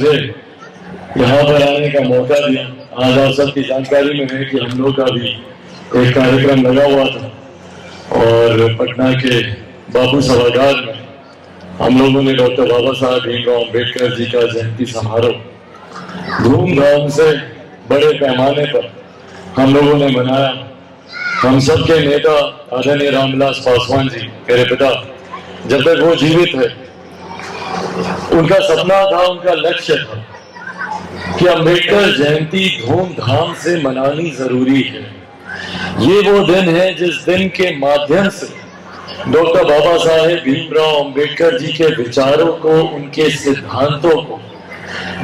मुझे यहाँ पर आने का मौका दिया। आज आप सबकी जानकारी में है कि हम लोग का भी एक कार्यक्रम लगा हुआ था और पटना के बापू सभागार में हम लोगों ने डॉक्टर बाबा साहब भीमराव अम्बेडकर जी का जयंती समारोह धूमधाम से बड़े पैमाने पर हम लोगों ने मनाया। हम सबके नेता आदरणीय रामविलास पासवान जी, मेरे पिता, जब तक वो जीवित है, उनका सपना था, उनका लक्ष्य था कि अम्बेडकर जयंती धूमधाम से मनानी जरूरी है। ये वो दिन है जिस दिन के माध्यम से डॉक्टर बाबा साहेब भीमराव अम्बेडकर जी के विचारों को, उनके सिद्धांतों को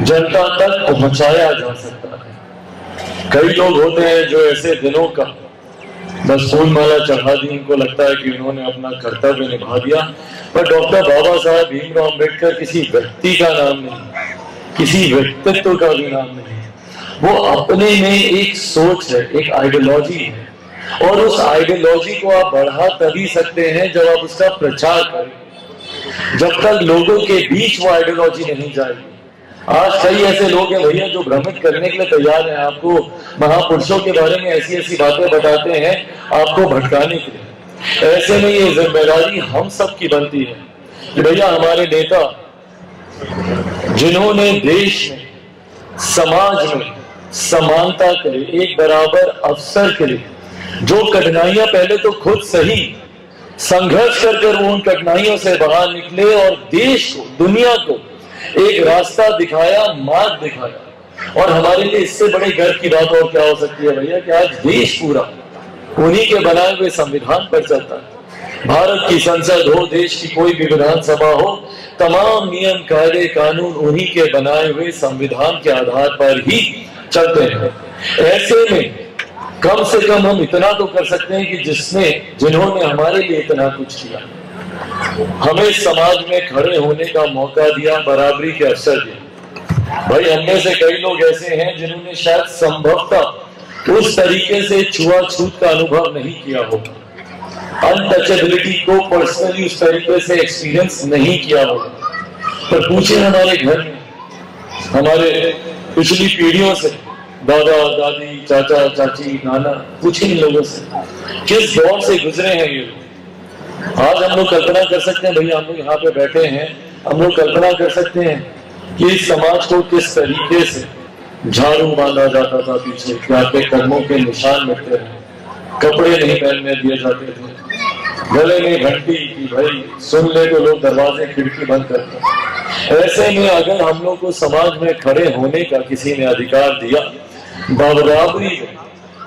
जनता तक पहुंचाया जा सकता है। कई लोग होते हैं जो ऐसे दिनों का बस फूल माला चढ़ा दी, उनको लगता है कि उन्होंने अपना कर्तव्य निभा दिया, पर डॉक्टर बाबा साहब भीमराव अम्बेडकर किसी व्यक्ति का नाम नहीं, किसी व्यक्तित्व का भी नाम नहीं, वो अपने में एक सोच है, एक आइडियोलॉजी है, और उस आइडियोलॉजी को आप बढ़ा तभी सकते हैं जब आप उसका प्रचार करें। जब तक लोगों के बीच वो आइडियोलॉजी नहीं जाएगी। आज कई ऐसे लोग हैं भैया जो भ्रमित करने के लिए तैयार हैं, आपको महापुरुषों के बारे में ऐसी ऐसी बातें बताते हैं आपको भटकाने के लिए। ऐसे में ये जिम्मेदारी हम सब की बनती है कि भैया हमारे नेता जिन्होंने देश में, समाज में समानता के लिए, एक बराबर अवसर के लिए जो कठिनाइयां पहले तो खुद सही संघर्ष कर वो उन कठिनाइयों से बाहर निकले और देश को, दुनिया को एक रास्ता दिखाया, मार्ग दिखाया। और हमारे लिए इससे बड़े गर्व की बात और क्या हो सकती है भैया कि आज देश पूरा उन्हीं के बनाए हुए संविधान पर चलता है। भारत की संसद हो, देश की कोई भी विधानसभा हो, तमाम नियम, कायदे, कानून उन्हीं के बनाए हुए संविधान के आधार पर ही चलते हैं। ऐसे में कम से कम हम इतना तो कर सकते हैं कि जिन्होंने हमारे लिए इतना कुछ किया, हमें समाज में खड़े होने का मौका दिया, बराबरी के अवसर दिया। भाई हममें से कई लोग ऐसे हैं जिन्होंने शायद संभवतः उस तरीके से छुआछूत का अनुभव नहीं किया होगा, अनटचेबिलिटी को पर्सनली उस तरीके से एक्सपीरियंस नहीं किया होगा। पर पूछे हमारे घर में, हमारे पिछली पीढ़ियों से, दादा दादी, चाचा चाची, नाना, पूछे इन लोगों से किस दौर से गुजरे हैं ये लोग। आज हम लोग कल्पना कर सकते हैं भैया, हम लोग यहाँ पे बैठे हैं, हम लोग कल्पना कर सकते हैं कि इस समाज को किस तरीके से झाड़ू बांधा जाता था पीछे, कि आपके कदमों के निशान मिटते हैं, कपड़े नहीं पहनने दिए जाते थे, गले में घंटी की भाई सुन ले तो लोग दरवाजे खिड़की बंद करते। ऐसे में अगर हम लोग को समाज में खड़े होने का किसी ने अधिकार दिया, बराबरी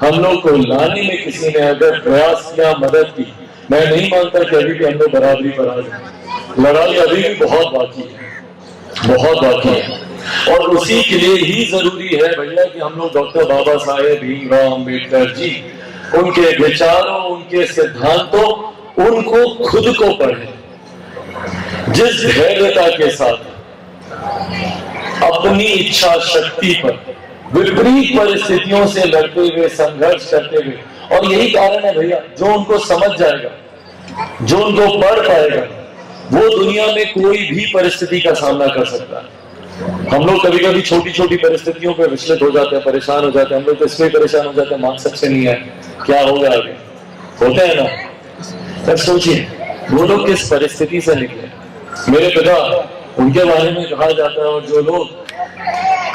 हम लोग को लाने में किसी ने अगर प्रयास किया, मदद की, मैं नहीं मानता कि अभी भी हम लोग बराबरी पर आ जाए। लड़ाई अभी भी बहुत बाकी है, बहुत बाकी है। और उसी के लिए ही जरूरी है भैया कि हम लोग डॉक्टर बाबा साहेब भीमराव अम्बेडकर जी, उनके विचारों, उनके सिद्धांतों, उनको खुद को पढ़ें। जिस धैर्यता के साथ अपनी इच्छा शक्ति पर विपरीत परिस्थितियों से लड़ते हुए, संघर्ष करते हुए, और यही कारण है भैया, जो उनको समझ जाएगा, जो उनको पढ़ पाएगा, वो दुनिया में कोई भी परिस्थिति का सामना कर सकता है। हम लोग कभी कभी छोटी छोटी परिस्थितियों पर विचलित हो जाते हैं, परेशान हो जाते हैं। हम लोग तो इसमें परेशान हो जाते हैं, मार्क्स अच्छे नहीं है, क्या होगा आगे, होता है ना। तब सोचिए वो लोग किस परिस्थिति से निकले। मेरे पिता, उनके बारे में कहा जाता है, और जो लोग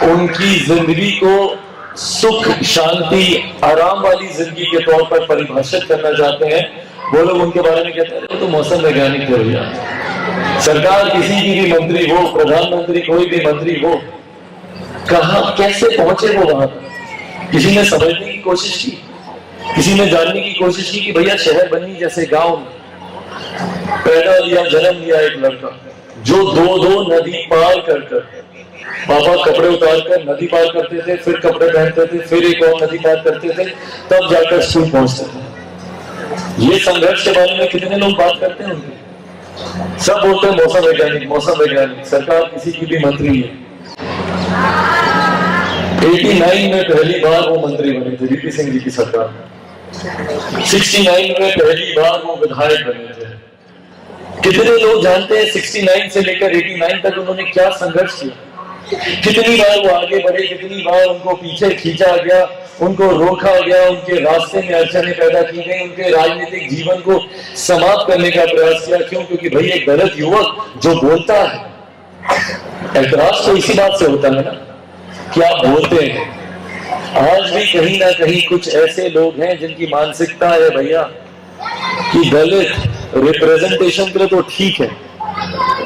उनकी जिंदगी को सुख, शांति, आराम वाली जिंदगी के तौर पर परिभाषित करना चाहते हैं, वो लोग उनके बारे में कहते हैं तो मौसम वैज्ञानिक हो गया। सरकार किसी की भी मंत्री हो, प्रधानमंत्री कोई भी मंत्री हो, कहां कैसे पहुंचे वो वहां तक? किसी ने समझने की कोशिश की, किसी ने जानने की कोशिश की कि भैया शहर बनी जैसे गांव में पैदा लिया, जन्म लिया एक लड़का जो दो नदी पार कर पापा कपड़े उतार कर नदी पार करते थे, फिर कपड़े पहनते थे, फिर एक और नदी पार करते थे, तब जाकर स्कूल पहुंचते थे। ये संघर्ष के बारे में कितने लोग बात करते हैं उनके? सब बोलते हैं मौसम वैज्ञानिक, मौसम वैज्ञानिक। सरकार किसी की भी मंत्री है। 89 में पहली बार वो मंत्री बने थे, वीपी सिंह जी की सरकार में। 69 में पहली बार वो विधायक बने थे। कितने लोग जानते हैं 69 से लेकर 89 तक उन्होंने क्या संघर्ष किया? कितनी बार वो आगे बढ़े, कितनी बार उनको पीछे खींचा गया, उनको रोका गया, उनके रास्ते में अड़चनें पैदा की गई, उनके राजनीतिक जीवन को समाप्त करने का प्रयास किया। क्यों? क्योंकि भाई एक गलत युवक जो बोलता है, एतराज तो इसी बात से होता है ना कि आप बोलते हैं। आज भी कहीं ना कहीं कुछ ऐसे लोग हैं जिनकी मानसिकता है भैया कि दलित रिप्रेजेंटेशन के लिए तो ठीक है,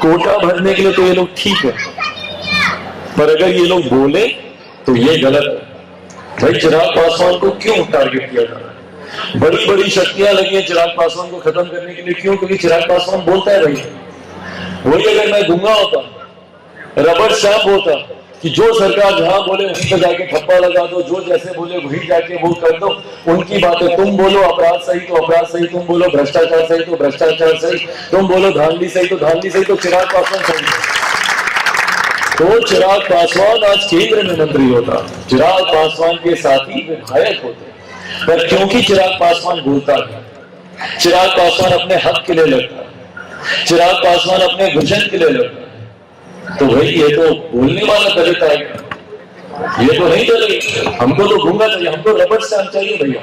कोटा भरने के लिए तो ये लोग ठीक है, पर अगर ये लोग बोले तो ये गलत है। भाई चिराग पासवान को क्यों टारगेट किया जा रहा है? बड़ी बड़ी शक्तियां लगी हैं चिराग पासवान को खत्म करने के लिए। क्यों? क्योंकि चिराग पासवान बोलता है भाई, वही अगर मैं गूंगा होता, रबर स्टैंप होता कि जो सरकार जहां बोले वहीं पर जाके ठप्पा लगा दो, जो जैसे बोले वही जाके वो कर दो, उनकी बातें तुम बोलो, अपराध सही तो अपराध सही तुम बोलो, भ्रष्टाचार सही तो भ्रष्टाचार सही तुम बोलो, धांधली सही तो धांधली सही, तो चिराग पासवान सही। तो चिराग पासवान आज केंद्र में मंत्री होता, चिराग पासवान के साथी विधायक होते, पर क्योंकि चिराग पासवान बोलता है, चिराग पासवान अपने हक के लिए लड़ता है, चिराग पासवान अपने विजन के लिए लड़ता है, तो भाई ये तो बोलने वाला दलित आएगा, ये तो नहीं चलेगा। हमको तो गूंगा चाहिए, हमको रबर स्टैंप चाहिए भैया,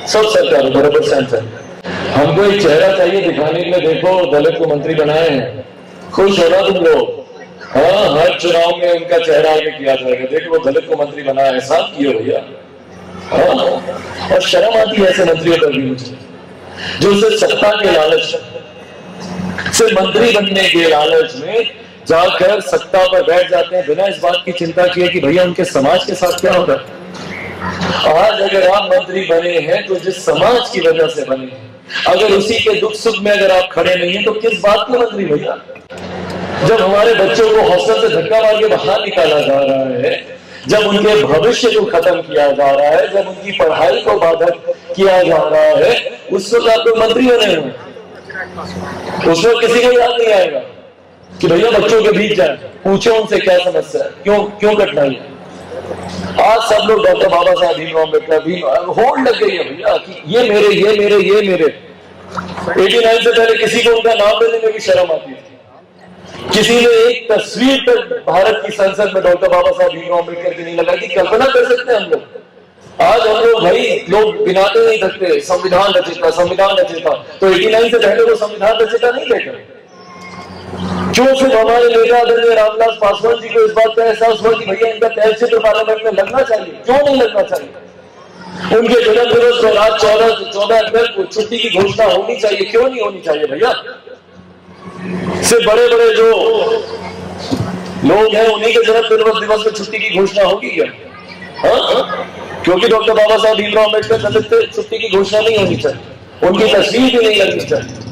सब सरकारों को रबर स्टैंप चाहिए। हमको एक चेहरा चाहिए दिखाने के लिए, देखो दलित को मंत्री बनाए हैं, खुश हो रहा तुम लोग। हाँ, हर चुनाव में उनका चेहरा आगे किया जाएगा, देखो वो दलित को मंत्री बनाया है, साफ किए भैया। हाँ, और शर्म आती है ऐसे मंत्रियों पर भी मुझे, जो सिर्फ सत्ता के लालच, सिर्फ मंत्री बनने के लालच में जाकर सत्ता पर बैठ जाते हैं बिना इस बात की चिंता किए कि भैया उनके समाज के साथ क्या होगा। आज अगर आप मंत्री बने हैं तो जिस समाज की वजह से बने हैं, अगर उसी के दुख सुख में अगर आप खड़े नहीं हैं तो किस बात के मंत्री भैया? जब हमारे बच्चों को हॉस्टल से धक्का मार के बाहर निकाला जा रहा है, जब उनके भविष्य को खत्म किया जा रहा है, जब उनकी पढ़ाई को बाधित किया जा रहा है, उस वक्त आप लोग मंत्री बने हुए, उस वक्त किसी को याद नहीं आएगा कि भैया बच्चों के बीच जाए, पूछो उनसे क्या समस्या है, क्यों कठिनाई है। आज सब लोग डॉक्टर बाबा साहब भीमराव अम्बेडकर भी होड़ लग गई है भैया कि ये मेरे 89 से पहले किसी को उनका नाम लेने में भी शर्म आती थी। किसी ने एक तस्वीर तक भारत की संसद में डॉक्टर बाबा साहब भीमराव अम्बेडकर की नहीं लगाई थी। कल्पना कर सकते हैं हम लोग? आज हम लोग भाई लोग गिनाते नहीं सकते संविधान रचेता, संविधान रचेता, तो 89 से पहले वो संविधान रचेता नहीं देखा। क्यों सिर्फ हमारे नेता आदरणीय रामविलास पासवान जी को इस बात का एहसास हुआ कि भैया इनका तहसील पार्लियामेंट में लगना चाहिए? क्यों नहीं लगना चाहिए? उनके जन्म दिवस को आज 14 अप्रैल को छुट्टी की घोषणा होनी चाहिए, क्यों नहीं होनी चाहिए भैया? सिर्फ बड़े बड़े जो लोग हैं उन्हीं के जन्म दिवस में छुट्टी की घोषणा होगी क्या? हाँ? क्योंकि डॉक्टर बाबा साहब भीमराव अम्बेडकर दलित छुट्टी की घोषणा नहीं होनी चाहिए, उनकी तस्वीर भी नहीं लगनी चाहिए।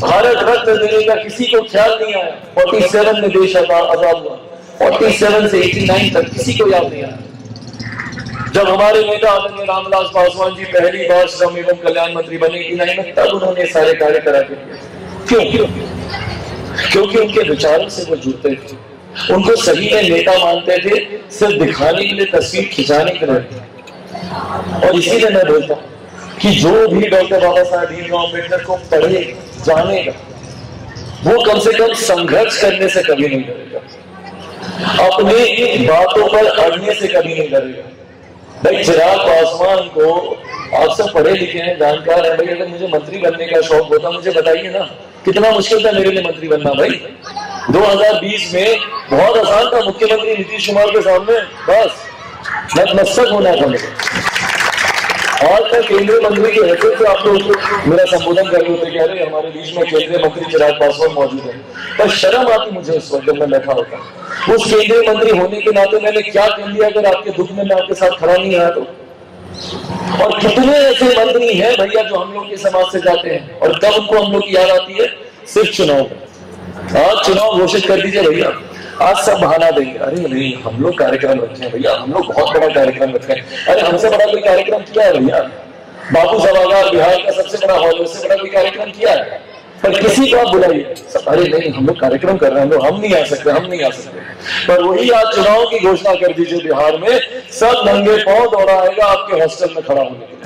भारत रत्न देने का किसी को ख्याल नहीं आया। 47 में देश आजाद हुआ, 47 से 89 तक किसी को याद नहीं आया। जब हमारे नेता आदरणीय रामविलास पासवान जी पहली बार श्रम एवं कल्याण मंत्री बने 89 में, तब उन्होंने सारे कार्य करा के दिए। क्यों? क्योंकि उनके विचारों से वो जुड़ते थे, उनको सही में नेता मानते थे, सिर्फ दिखाने के लिए, तस्वीर खिंचाने के लिए। और इसीलिए मैं बोलता हूं कि जो भी डॉक्टर बाबा साहब भीमराव अम्बेडकर को पढ़े जानेगा, वो कम से कम संघर्ष करने से कभी नहीं डरेगा, अपनी बातों पर अड़ने से कभी नहीं डरेगा। भाई चिराग पासवान को आप सब पढ़े लिखे हैं, जानकार हैं। भाई अगर मुझे मंत्री बनने का शौक होता, मुझे बताइए ना, कितना मुश्किल था मेरे लिए मंत्री बनना। भाई 2020 में बहुत आसान था, मुख्यमंत्री नीतीश कुमार के सामने बस नतमस्तक होना था मेरे। आज तक केंद्रीय मंत्री की हैसियत से आप लोग मेरा संबोधन कर रहे होते, कह रहे हमारे बीच में केंद्रीय मंत्री चिराग पासवान मौजूद है, पर शर्म आती मुझे उस वक्त जब मैं बैठा होता। उस केंद्रीय मंत्री होने के नाते मैंने क्या कर लिया अगर आपके दुख में मैं आपके साथ खड़ा नहीं आया तो? और कितने ऐसे मंत्री हैं भैया जो हम लोग के समाज से जाते हैं, और कब उनको हम लोग की याद आती है? सिर्फ चुनाव में। आज चुनाव घोषित कर दीजिए भैया, आज सब बहाना देंगे, अरे नहीं हम लोग कार्यक्रम रखे हैं भैया, हम लोग बहुत बड़ा कार्यक्रम रखे हैं। अरे हमसे बड़ा कोई कार्यक्रम किया है भैया? बापू सभागार बिहार का सबसे बड़ा हॉल, उससे बड़ा कोई कार्यक्रम किया है? पर किसी को आप बुलाइए, अरे नहीं हम लोग कार्यक्रम कर रहे हैं, हम नहीं आ सकते, हम नहीं आ सकते। पर वही आज चुनाव की घोषणा कर दीजिए बिहार में, सब नंगे पांव दौड़ाएगा आपके हॉस्टल में खड़ा होने के लिए,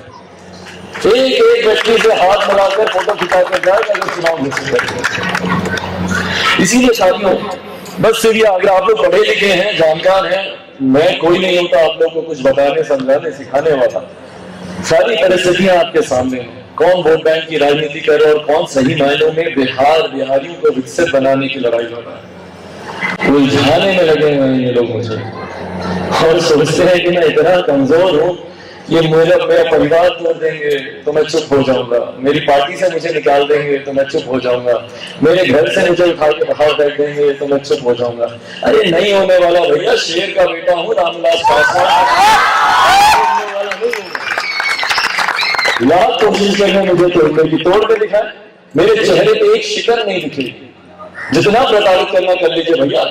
एक एक व्यक्ति से हाथ मिलाकर फोटो खिंचा कर जाएगा अगर चुनाव घोषित करेंगे। इसीलिए साथियों, बस सिर्फ ये अगर आप लोग पढ़े लिखे हैं, जानकार हैं, मैं कोई नहीं होता आप लोग को कुछ बताने, समझाने, सिखाने वाला। सारी परिस्थितियां आपके सामने हैं। कौन वोट बैंक की राजनीति कर रहा है और कौन सही मायनों में बिहारियों को विकसित बनाने की लड़ाई लड़ रहा है। उलझाने में लगे हुए हैं ये लोग मुझे, और सोचते हैं कि मैं इतना कमजोर हूं, ये मेरा परिवार तोड़ देंगे तो मैं चुप हो जाऊंगा, मेरी पार्टी से मुझे निकाल देंगे तो मैं चुप हो जाऊंगा, मेरे घर से मुझे उठा के बाहर फेंक देंगे तो मैं चुप हो जाऊंगा। अरे नहीं होने वाला भैया, शेर का बेटा हूं, रामविलास पासवान वाला नहीं हूं। लाख कोशिश करने मुझे तोड़ने की, तोड़ के दिखाए, मेरे चेहरे पे एक शिकन नहीं दिखी। जितना प्रताड़ित करना कर लीजिए भैया,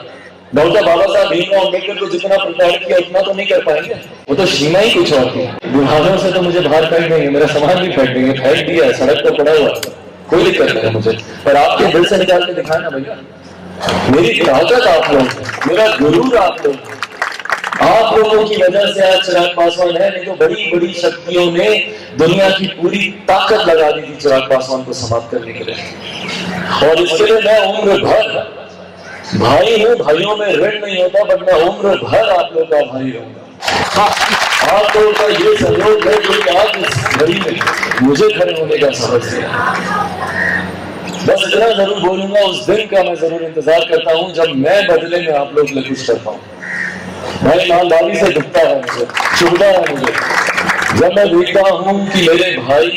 डॉक्टर बाबा साहब भीमराव अम्बेडकर को जितना प्रताड़ित किया उतना तो नहीं कर पाएंगे। वो तो सीमा ही कुछ और थी। बुढ़ानों से तो मुझे बाहर फेंक देंगे, मेरा सामान भी फेंक देंगे, फेंक दिया, सड़क पर पड़ा हुआ, कोई दिक्कत नहीं है मुझे। पर आपके दिल से निकाल के दिखाना भैया, मेरी ताकत आप लोग, मेरा गुरूर आप लोग, आप लोगों की वजह से आज चिराग पासवान है। नहीं तो बड़ी बड़ी शक्तियों ने दुनिया की पूरी ताकत लगा दी थी चिराग पासवान को समाप्त करने के लिए। और इसके लिए मैं उम्र भर भाई हूं, भाइयों में ऋण नहीं होता, बट मैं उम्र भर आप लोगों का भाई रहूंगा। आप लोगों का ये सहयोग है जो आज इस घड़ी में मुझे खड़े होने का सबक दिया। बस इतना जरूर बोलूंगा, उस दिन का मैं जरूर इंतजार करता हूं जब मैं बदले में आप लोग के लिए कुछ कर पाऊं। भाई ईमानदारी से दिखता है मुझे, चुभता है मुझे, जब मैं देखता हूं कि मेरे भाई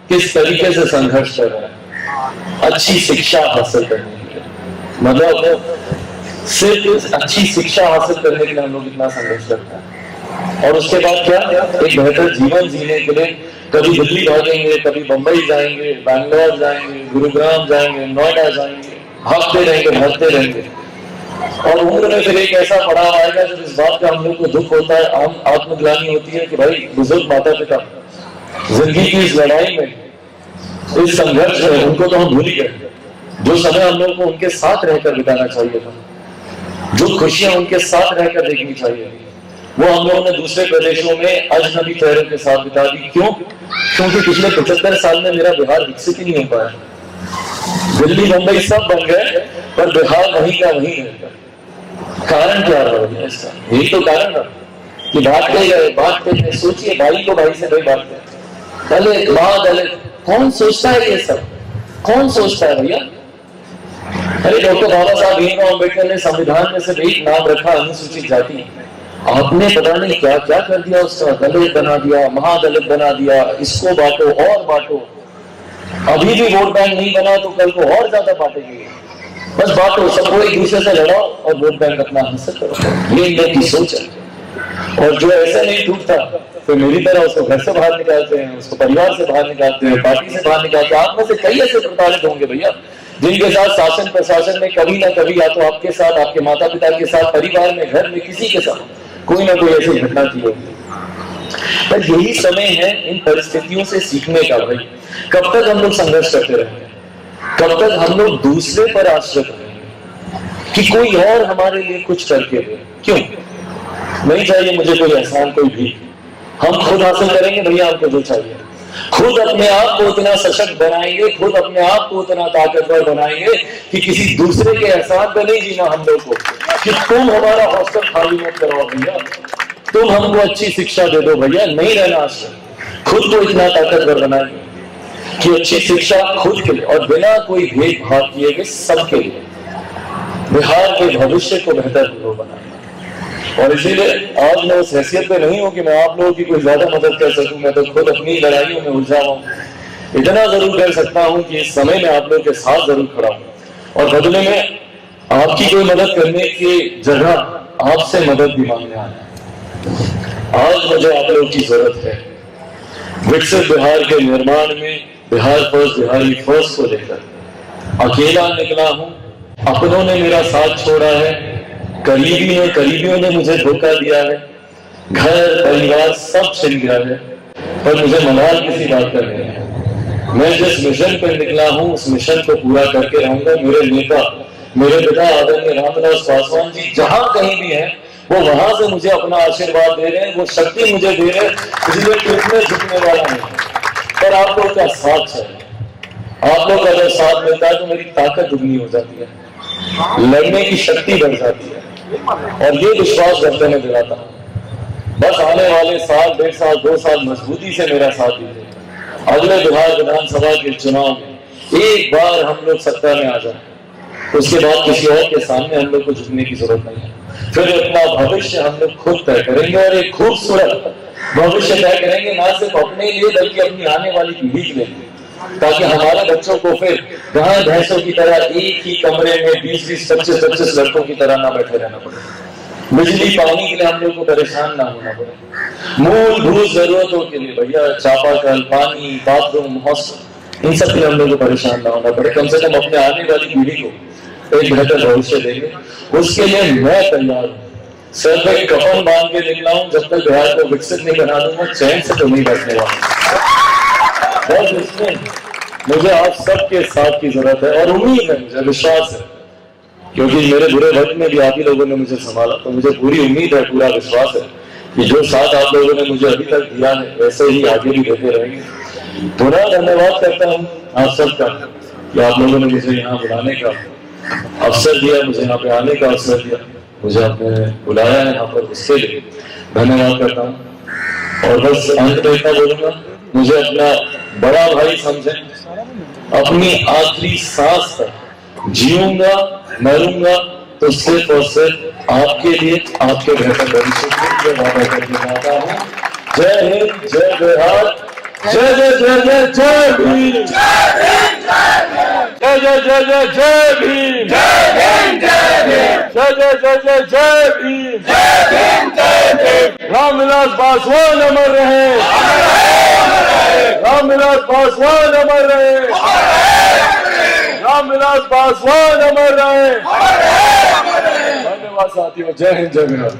किस तरीके से संघर्ष कर रहे हैं अच्छी शिक्षा हासिल करने के लिए। मतलब सिर्फ अच्छी शिक्षा हासिल करने के लिए हम लोग इतना संघर्ष करते हैं, और उसके बाद क्या, एक बेहतर जीवन जीने के लिए कभी दिल्ली भागेंगे, कभी बंबई जाएंगे, बैंगलोर जाएंगे, गुरुग्राम जाएंगे, नोएडा जाएंगे, भागते रहेंगे। और उम्र में फिर एक ऐसा पड़ाव आएगा जब इस बात का हम लोग को दुख होता है, आत्मग्लानि होती है कि भाई बुजुर्ग माता पिता जिंदगी की इस लड़ाई में, इस संघर्ष में, उनको तो हम भूल ही गए। जो समय हम लोग को उनके साथ रहकर बिताना चाहिए था, जो खुशियां उनके साथ रहकर देखनी चाहिए, वो हम लोगों ने दूसरे प्रदेशों में अजनबी चेहरों के साथ बिता दी। क्यों? क्योंकि पिछले 75 साल में मेरा बिहार विकसित ही नहीं हो पाया। दिल्ली मुंबई सब बन गए पर बिहार वहीं का वहीं रहता। कारण क्या रहा इसका? यही तो कारण है कि बांटते गए। सोचिए, भाई को भाई से भाई बांटते, दलित मां दलित, कौन सोचता है ये सब? कौन सोचता है भैया? अरे डॉक्टर बाबा साहब भीमराव अम्बेडकर ने संविधान में सिर्फ एक नाम रखा, अनुसूचित जाति। आपने पता नहीं क्या क्या कर दिया उसका, दलित बना दिया, महादलित बना दिया, इसको बांटो और बांटो। अभी भी वोट बैंक नहीं बना तो कल को और ज्यादा बांटेंगे। बस बांटो, सबको एक दूसरे से लड़ाओ और वोट बैंक अपना हासिल करो। ये इन लोग की सोच है। और जो ऐसे नहीं टूटता तो मेरी तरह उसको घर से बाहर निकालते हैं, उसको परिवार से बाहर निकालते हैं, पार्टी से बाहर निकालते हैं। आप में से कई ऐसे प्रताड़ित होंगे भैया, जिनके साथ शासन प्रशासन में कभी ना कभी, या तो आपके साथ, आपके माता पिता के साथ, परिवार में, घर में, किसी के साथ कोई ना कोई ऐसी घटना की होगी। पर यही समय है इन परिस्थितियों से सीखने का। भाई कब तक हम लोग संघर्ष करते रहेंगे? कब तक हम लोग दूसरे पर आश्रित रहेंगे कि कोई और हमारे लिए कुछ करके दे? क्यों? नहीं चाहिए मुझे कोई एहसान, कोई भी। हम खुद हासिल करेंगे भैया हमको जो चाहिए। खुद अपने आप को इतना सशक्त बनाएंगे, खुद अपने आप को इतना ताकतवर बनाएंगे कि किसी दूसरे के एहसान पे नहीं जीना हम लोग को, कि तुम हमारा हॉस्टल खाली मत करवाओ भैया, तुम हमको अच्छी शिक्षा दे दो भैया, नहीं रहना आश्रम। खुद को इतना ताकतवर बनाएंगे कि अच्छी शिक्षा खुद के लिए और बिना कोई भेदभाव किए गए सबके लिए बिहार के भविष्य को बेहतर बनाएंगे। और इसीलिए आज मैं उस हैसियत पे नहीं हूं कि मैं आप लोगों की कोई ज्यादा मदद कर सकूं। मैं तो खुद अपनी लड़ाइयों में उलझा हूं। इतना जरूर कर सकता हूं कि इस समय में आप लोगों के साथ जरूर खड़ा हूं, और बदले में आपकी कोई मदद करने की जगह आपसे मदद भी मांगने आया। आज मुझे आप लोगों की जरूरत है विकसित बिहार के निर्माण में, बिहार फर्स्ट, बिहारी फर्स्ट को लेकर। अकेला निकला हूं, अपनों ने मेरा साथ छोड़ा है, करीबियों ने मुझे धोखा दिया है, घर परिवार सब छिन गया है, पर मुझे मलाल किसी बात का नहीं है। मैं जिस मिशन पर निकला हूं उस मिशन को पूरा करके रहूंगा। मेरे नेता, मेरे पिता आदरणीय रामविलास पासवान जी जहां कहीं भी हैं, वो वहां से मुझे अपना आशीर्वाद दे रहे हैं, वो शक्ति मुझे दे रहे हैं, इसलिए टूटने झुकने वाला नहीं। पर आप लोग का साथ है, आप लोग का अगर साथ मिलता है तो मेरी ताकत दुगनी हो जाती है। लड़ने की शक्ति बढ़ जाती है और ये विश्वास बढ़ते में दिलाता हूं। बस आने वाले साल, 1.5 साल, 2 साल मजबूती से मेरा साथ दीजिए। अगले बिहार विधानसभा के चुनाव में एक बार हम लोग सत्ता में आ जाए, उसके बाद किसी और के सामने हम लोग को झुकने की जरूरत नहीं है। फिर अपना भविष्य हम लोग खुद तय करेंगे और एक खूबसूरत भविष्य तय करेंगे, ना सिर्फ अपने लिए बल्कि अपनी आने वाली पीढ़ी के लिए, ताकि हमारे बच्चों को फिर गाय भैंसों की तरह एक ही कमरे में 20-20, 25-25 लड़कों की तरह ना बैठे रहना पड़े। बिजली पानी के लिए हम लोग को परेशान ना होना पड़े। मूलभूत जरूरतों के लिए भैया, चापाकल, पानी, बाथरूम, हॉस्टल, इन सब के लिए हम लोग को परेशान ना होना पड़े। कम से कम अपने आने वाली पीढ़ी को एक बेहतर भविष्य देंगे, उसके लिए मैं तैयार हूँ। सर पे कफन बांध के निकला हूं, जब तक बिहार को विकसित नहीं बना दूंगा चैन से तो नहीं बैठने वाला। बस इसमें मुझे आप सबके साथ की जरूरत है और उम्मीद है, मुझे विश्वास है, क्योंकि मेरे बुरे वक्त में भी आप ही लोगों ने मुझे संभाला, तो मुझे पूरी उम्मीद है, पूरा विश्वास है कि जो साथ आप लोगों ने मुझे अभी तक दिया है वैसे ही आगे भी देते रहेंगे। पूरा धन्यवाद करता हूँ आप सबका कि आप लोगों ने मुझे यहाँ बुलाने का अवसर दिया, मुझे यहाँ पे आने का अवसर दिया, मुझे आपने बुलाया है यहाँ पर, उसके लिए धन्यवाद करता हूँ। और बस अंत में इतना बोलूंगा, मुझे अपना बड़ा भाई समझें, अपनी आखिरी सांस तक जीऊंगा मरूंगा तो सिर्फ और सिर्फ आपके लिए, आपके बेहतर भविष्य के लिए वादा करके जाता हूँ। जय हिंद, जय बिहार, जय जय जय जय जय भीम, जय जय जय जय जय भीम, जय जय जय जय जय भीम, रामविलास पासवान अमर रहे, रामविलास पासवान अमर रहे, रामविलास पासवान अमर रहे। धन्यवाद साथियों, जय हिंद, जय बिहार।